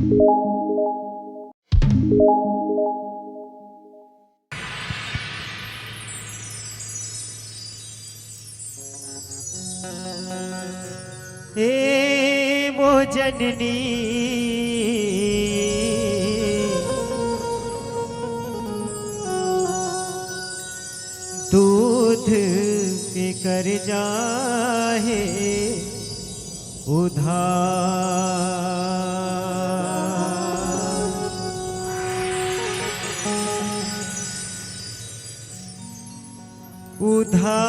हे वो जननी दूध पे कर जाहे उधार, उधार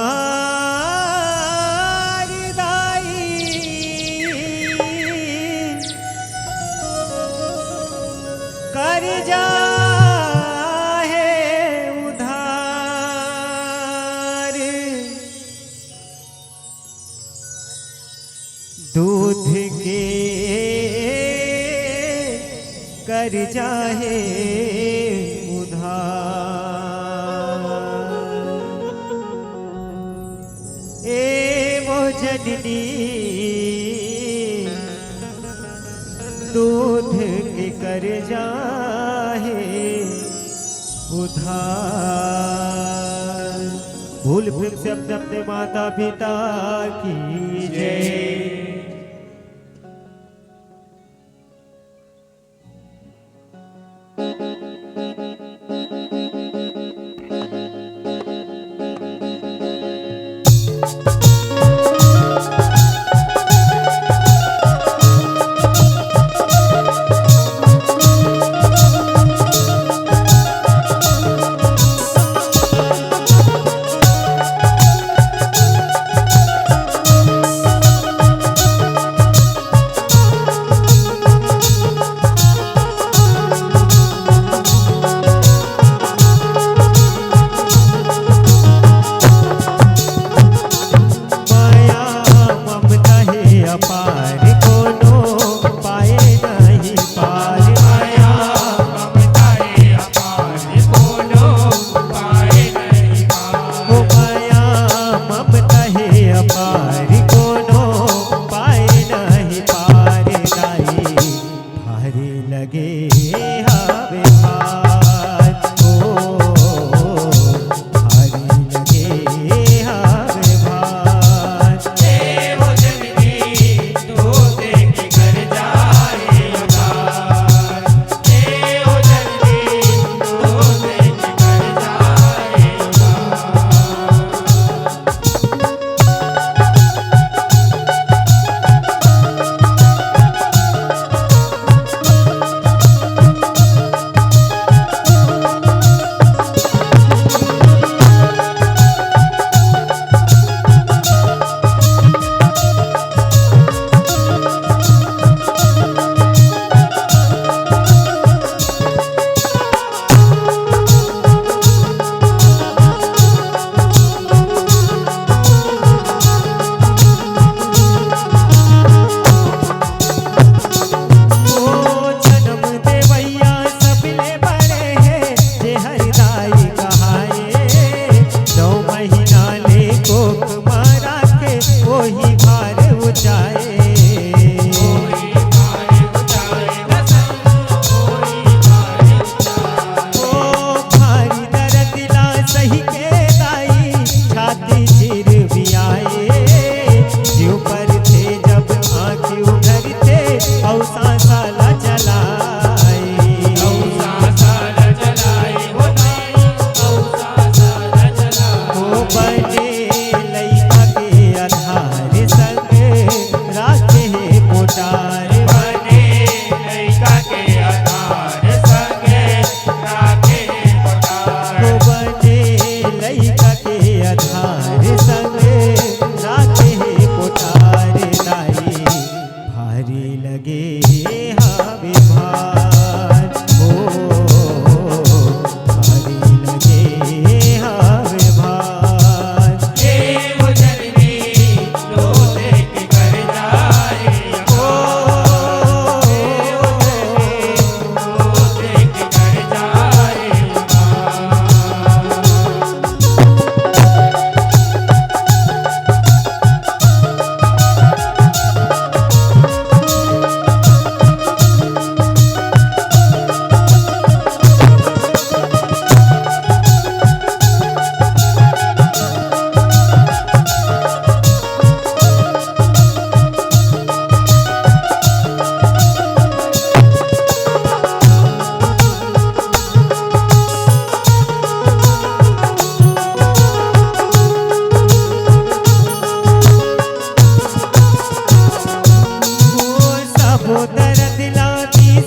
दाई कर जाहे उधार, दूध के कर जाहे उधार। ए वो जननी दूध के कर जाहे उधार। भूल फिर से अपने अपने माता पिता की जय।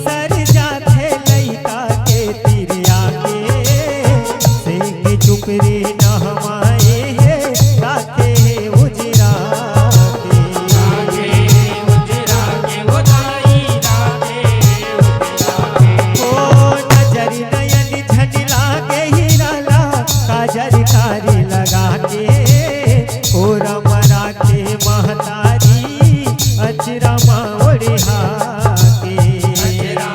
बिसर जाथे लइका के तिरिया के से चुप रे नहमाए हे राखे उजरा के उदाई राखे ओ नजर नयन झन लागे हिराला काजर कारी लगा के ओ रमरा के महतारी अचरा मावड़िहा के अजरा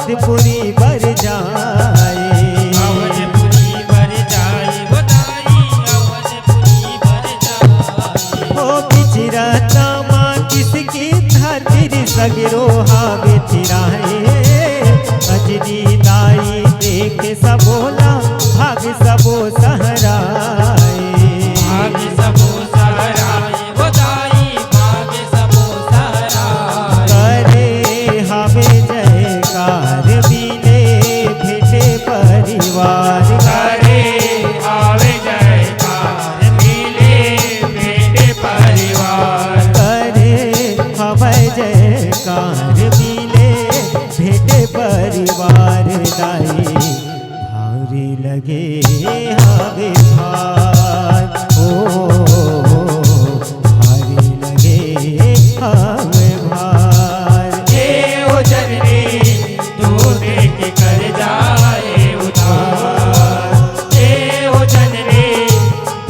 अवधपुरी बर जाए। अवधपुरी बर जाए बताई अवधपुरी बर जाए। ओ बिचरता माँ किसकी खातिर सगरो हावे थिराए। अजनी लाई देख सबोला भाग सबो सहराए। भाग सबो सहराए बताई भाग सबो सहराए। करे हवे जयकार मिले भेटे परिवार। करे आवे जयकार मिले बेटे परिवार। करे हवे जयकार मिले भेटे परिवार। दाई भारी लगे हवे भार। ओ भारी लगे हवे भार। ए ओ जननी तू देख कर जाए उधार। ए ओ जननी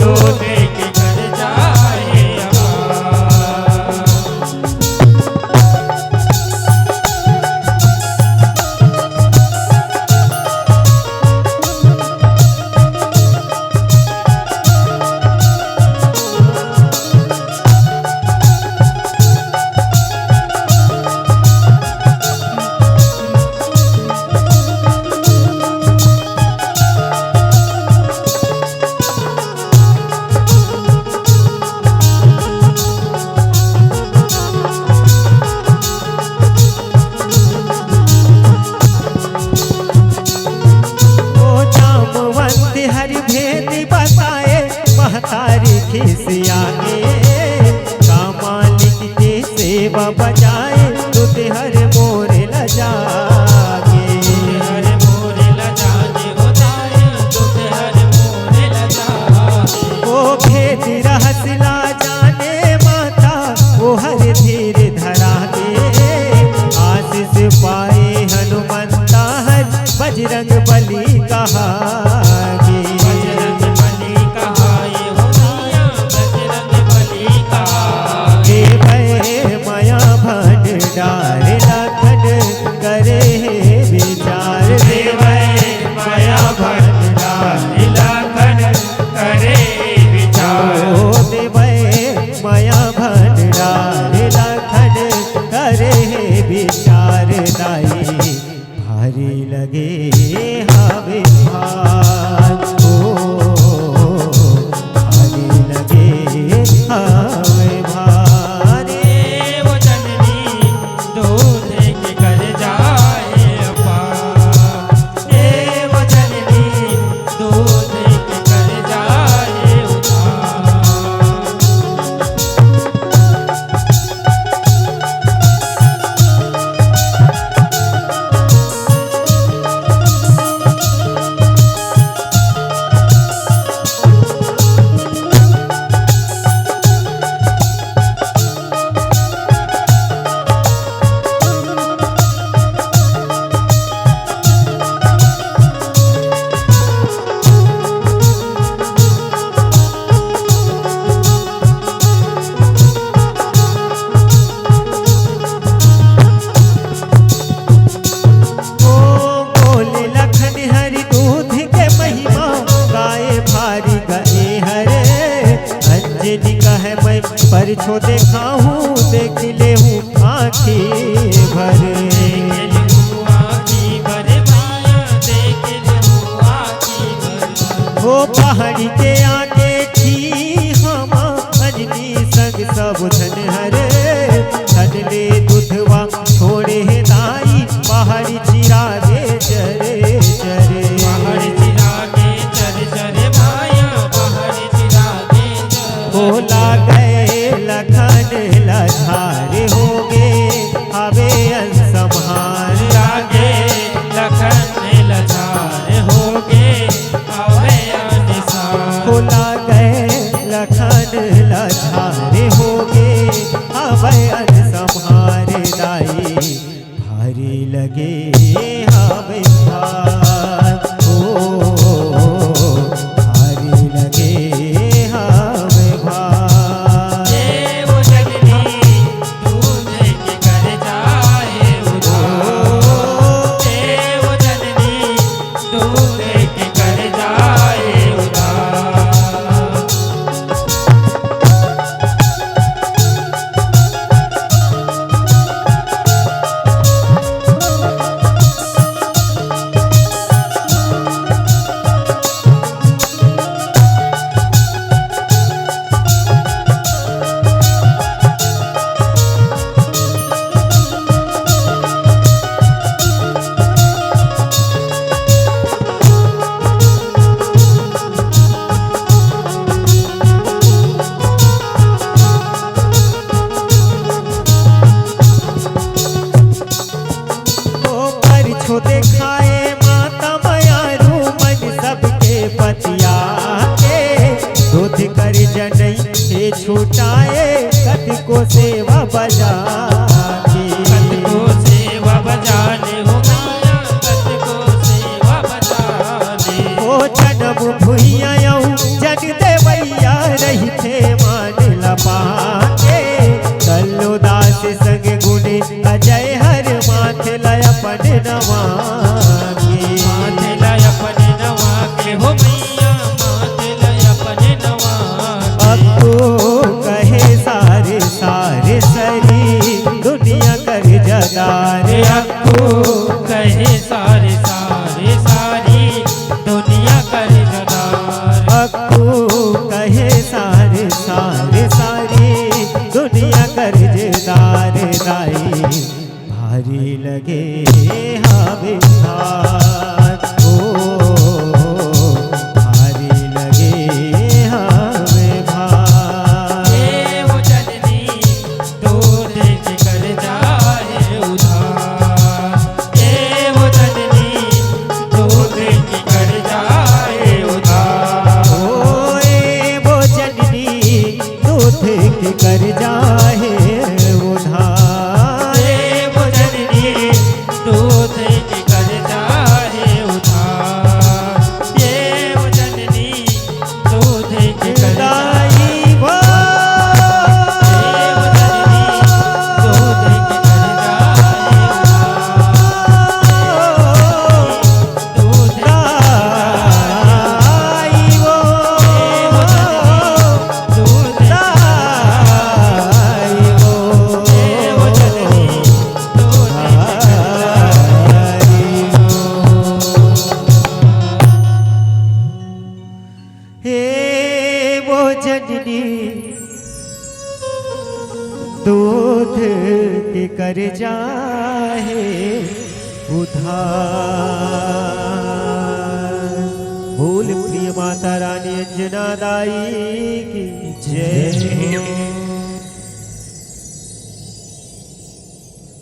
तू देख कर जाए अपार। ओ जामवंत हर भेद बताए महतारी खिसियागे। कामालिक के सेवा बजाए दूध हर मोर लजागे। हर मोर लजाए होताए दूध हर मोर लजाए। ओ भेद रहसला जाने माता वो हर धीर धरा दे। आशीष पाए हनुमंता हर बजरंग बली कहागे। बजरंग बली कहाए होताया बजरंग बली कहाए। हे भय माया भंडार लखन करे हे विचार। देवै माया भंडार लखन करे विचार। ओ देवै माया भंडार लखन करे हे विचार। दाई भारी लगे हवे भार। ओ भारी लगे हवे भार। ए वो जननी तू देख कर जाए अपार। ए वो जननी तू देख कर जाए उधार। ओ बोले लखन हरि दूध के महिमा गाए भारी गए हरे। अंजनी कहे मैं पर छो देखा हूँ देख ले हूँ आँखी भरे। ओ पहाड़ी के आगे थी हम अंजनी संग सब धन हरे। धनले दुधवा छोड़े है दाई पहाड़ी चिरा दे चरे चरे। बोला गए लखन लधार हो गे हवे असंहार। बोला गए लखन लधार हो गे हवे असंहार। दाई भारी लगे हवे भार। ओ भारी लगे हवे भार। तू सेवा बजा के। कत को सेवा बजाने हो मैया, कत को सेवा बजाने। ओ जन्म भुइया जग देवैया रही थे मान लपाके। कल्लो दास संग गुणे अजय हर माथे लय अपन नवा के। माथे लय अपन नवा के हो मैया, माथे लय अपन नवा के। अब तो कहे सारे सारे सरी दुनिया कर जदार। अक्कू कहे सारे सारे सारी दुनिया कर जदार। अक्कू कहे सारे सारे सारी दुनिया कर्जदार। दाई भारी लगे हमें भार, ओ भारी लगे हमें भार। हे वो जननी दूध के कर जाए उधार। हे वो जननी दूध के कर जाए उधार। ओ ए वो जननी दूध के कर जाए उधार। हे वो जननी दूध के कर जाए उधार। हे वो जननी दूध के कर जाए। दाई वो हे वो जननी दूध के कर जाए उधार। दूध के दाई वो दूध के दाई वो हे वो जननी दूध के हे वो जननी दूध के कर जाहे उधार। बोल प्रिय माता रानी अंजना दाई की जय।